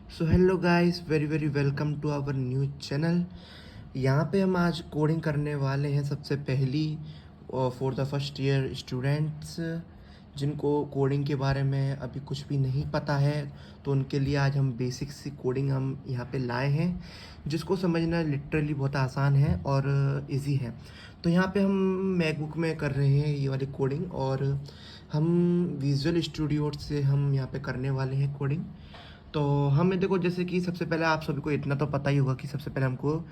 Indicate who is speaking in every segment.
Speaker 1: So hello guys, very very welcome to our new channel. यहाँ पे हम आज कोडिंग करने वाले हैं। सबसे पहली for the first year students जिनको कोडिंग के बारे में अभी कुछ भी नहीं पता है, तो उनके लिए आज हम बेसिक सी कोडिंग हम यहाँ पे लाए हैं, जिसको समझना लिटरली बहुत आसान है और इजी है। तो यहाँ पे हम मैकबुक में कर रहे हैं ये वाली कोडिंग, और हम विजुअल स्टूडियो से हम यहाँ पे करने वाले हैं कोडिंग। तो हमें देखो, जैसे कि सबसे पहले आप सभी को इतना तो पता ही होगा कि सबसे पहले हमको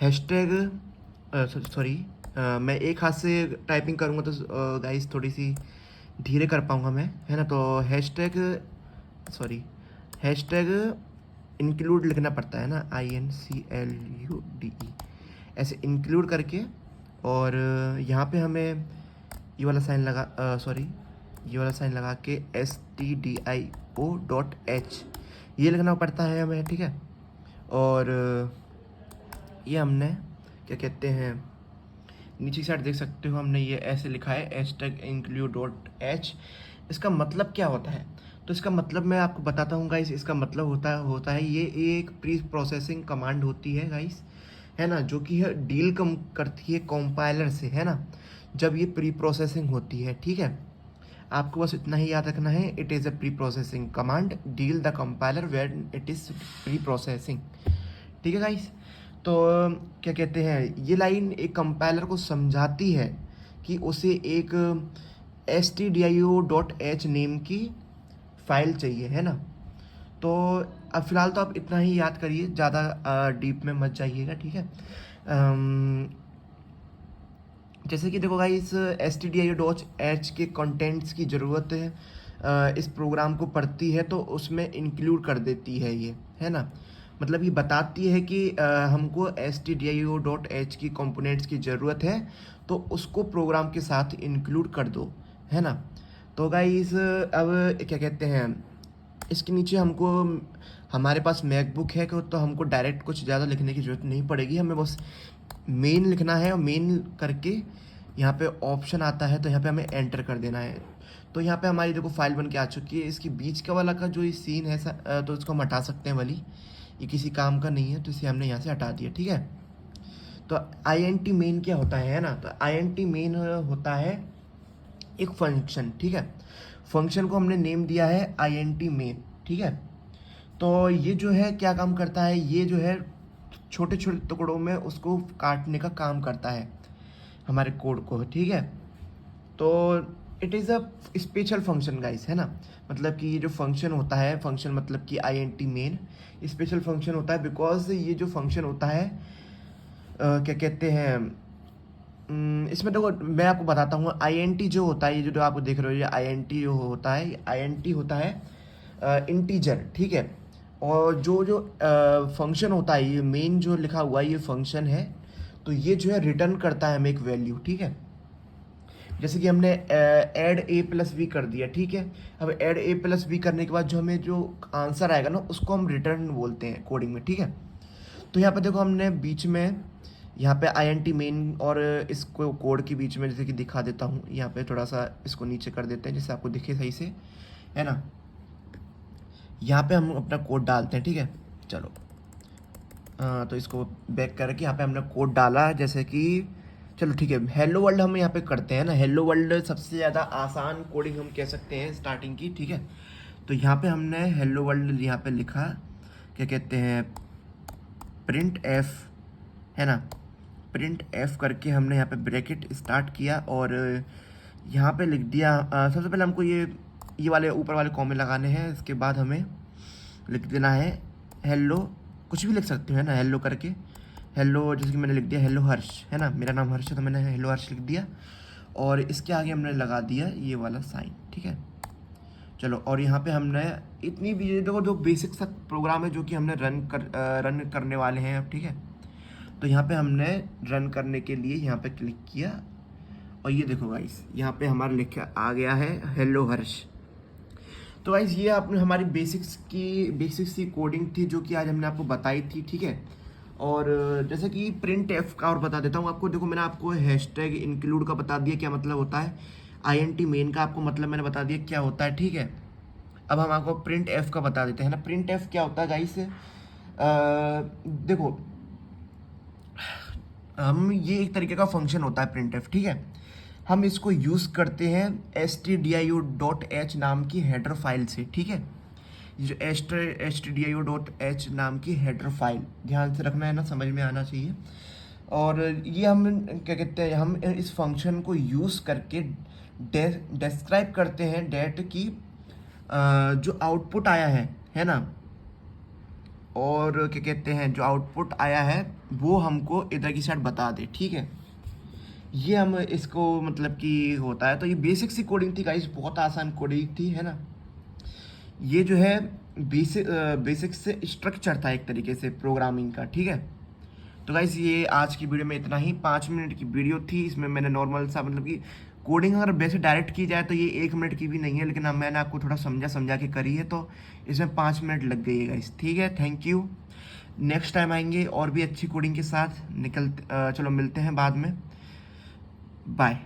Speaker 1: हैशटैग सॉरी मैं एक हाथ से टाइपिंग करूँगा तो गाइस थोड़ी सी धीरे कर पाऊँगा मैं, है ना। तो हैशटैग इंक्लूड लिखना पड़ता है ना, INCLUDE, ऐसे इंक्लूड करके। और यहाँ पे हमें ये वाला साइन लगा के STDIO.H ये लिखना पड़ता है हमें, ठीक है। और ये हमने क्या कहते हैं, नीचे की साइड देख सकते हो, हमने ये ऐसे लिखा है #include.h। इसका मतलब क्या होता है? तो इसका मतलब मैं आपको बताता हूँ गाइस। इसका मतलब होता है ये एक प्री प्रोसेसिंग कमांड होती है गाइस, है ना, जो कि है डील कम करती है कंपाइलर से, है ना, जब ये प्री प्रोसेसिंग होती है, ठीक है। आपको बस इतना ही याद रखना है, it is a pre processing command deal the compiler when it is pre processing, ठीक है गाइस। तो क्या कहते हैं, ये लाइन एक कंपाइलर को समझाती है कि उसे एक stdio.h नेम की फाइल चाहिए, है ना। तो अब फिलहाल तो आप इतना ही याद करिए, ज़्यादा डीप में मत जाइएगा, ठीक है। जैसे कि देखो गाइस, stdio.h के कंटेंट्स की ज़रूरत है इस प्रोग्राम को पढ़ती है, तो उसमें इंक्लूड कर देती है ये, है ना। मतलब ये बताती है कि हमको stdio.h की कंपोनेंट्स की ज़रूरत है, तो उसको प्रोग्राम के साथ इंक्लूड कर दो, है ना। तो गाइस अब क्या कहते हैं, इसके नीचे हमको, हमारे पास मैकबुक है तो हमको डायरेक्ट कुछ ज़्यादा लिखने की ज़रूरत नहीं पड़ेगी। हमें बस मेन लिखना है, और मेन करके यहाँ पे ऑप्शन आता है, तो यहाँ पे हमें एंटर कर देना है। तो यहाँ पे हमारी देखो फाइल बन के आ चुकी है। इसकी बीच का वाला का जो ये सीन है तो इसको हम हटा सकते हैं वाली, ये किसी काम का नहीं है, तो इसे हमने यहाँ से हटा दिया, ठीक है। तो INT मेन क्या होता है ना, तो INT मेन होता है एक फंक्शन, ठीक है। फंक्शन को हमने नेम दिया है INT मेन, ठीक है। तो ये जो है क्या काम करता है, ये जो है छोटे छोटे टुकड़ों में उसको काटने का काम करता है हमारे कोड को, ठीक है। तो it is a special function guys, है ना। मतलब कि ये जो फंक्शन होता है, फंक्शन मतलब कि INT मेन स्पेशल फंक्शन होता है, बिकॉज ये जो फंक्शन होता है क्या कहते हैं, इसमें देखो मैं आपको बताता हूँ। INT जो होता है, ये जो आप देख रहे हो, ये INT जो होता है, INT होता है इंटीजर, ठीक है। और जो जो फंक्शन होता है, ये मेन जो लिखा हुआ है ये फंक्शन है, तो ये जो है रिटर्न करता है हमें एक वैल्यू, ठीक है। जैसे कि हमने ऐड A+B कर दिया, ठीक है। अब ऐड A+B करने के बाद जो हमें जो आंसर आएगा ना, उसको हम रिटर्न बोलते हैं कोडिंग में, ठीक है। तो यहाँ पे देखो हमने बीच में यहाँ पे INT मेन और इसको कोड के बीच में, जैसे कि दिखा देता हूँ, यहाँ पे थोड़ा सा इसको नीचे कर देते हैं जिससे आपको दिखे सही से, है ना। यहाँ पे हम अपना कोड डालते हैं, ठीक है। चलो तो इसको बैक करके यहाँ पे हमने कोड डाला, जैसे कि चलो ठीक है, हेलो वर्ल्ड हम यहाँ पे करते हैं ना। हेलो वर्ल्ड सबसे ज़्यादा आसान कोडिंग हम कह सकते हैं स्टार्टिंग की, ठीक है। तो यहाँ पे हमने हेलो वर्ल्ड यहाँ पे लिखा, क्या कहते हैं, प्रिंट एफ, है ना। प्रिंट एफ करके हमने यहाँ पे ब्रैकेट स्टार्ट किया, और यहाँ पे लिख दिया सबसे पहले हमको ये वाले ऊपर वाले कॉमे लगाने हैं। इसके बाद हमें लिख देना है हेलो, कुछ भी लिख सकते हो, है ना, हेलो करके। हेलो जैसे कि मैंने लिख दिया हेलो हर्ष, है ना, मेरा नाम हर्ष है, तो मैंने हेलो हर्ष लिख दिया, और इसके आगे हमने लगा दिया ये वाला साइन, ठीक है। चलो, और यहाँ पे हमने इतनी भी, ये देखो जो बेसिक सा प्रोग्राम है जो कि हमने रन करने वाले हैं अब, ठीक है। तो यहाँ पे हमने रन करने के लिए यहाँ पे क्लिक किया, और ये देखो गाइस, यहाँ पे हमारा लिखा आ गया है हेलो हर्ष। तो गाइस ये आपने हमारी बेसिक सी कोडिंग थी, जो कि आज हमने आपको बताई थी, ठीक है। और जैसे कि प्रिंट एफ का और बता देता हूँ आपको। देखो मैंने आपको हैशटैग इंक्लूड का बता दिया क्या मतलब होता है, INT मेन का आपको मतलब मैंने बता दिया क्या होता है, ठीक है। अब हम आपको प्रिंट एफ का बता देते हैं ना। प्रिंट एफ क्या होता है गाइस? देखो, हम ये एक तरीके का फंक्शन होता है प्रिंट एफ, ठीक है। हम इसको यूज़ करते हैं stdio.h नाम की हेडर फाइल से, ठीक है। जो stdio.h नाम की हेडर फाइल, ध्यान से रखना है ना, समझ में आना चाहिए। और ये हम क्या कहते हैं, हम इस फंक्शन को यूज़ करके डिस्क्राइब करते हैं डेट की जो आउटपुट आया है ना, और क्या कहते हैं जो आउटपुट आया है वो हमको इधर की साइड बता दे, ठीक है। ये हम इसको मतलब कि होता है। तो ये बेसिक सी कोडिंग थी गाइस, बहुत आसान कोडिंग थी, है ना। ये जो है बेसिक से स्ट्रक्चर था एक तरीके से प्रोग्रामिंग का, ठीक है। तो गाइस ये आज की वीडियो में इतना ही, 5 मिनट की वीडियो थी। इसमें मैंने नॉर्मल सा मतलब कि कोडिंग अगर वैसे डायरेक्ट की जाए तो ये 1 मिनट की भी नहीं है, लेकिन अब मैंने आपको थोड़ा समझा के करी है तो इसमें 5 मिनट लग गई है गाइस, ठीक है। Thank you. नेक्स्ट टाइम आएंगे और भी अच्छी कोडिंग के साथ। चलो मिलते हैं बाद में। बाय।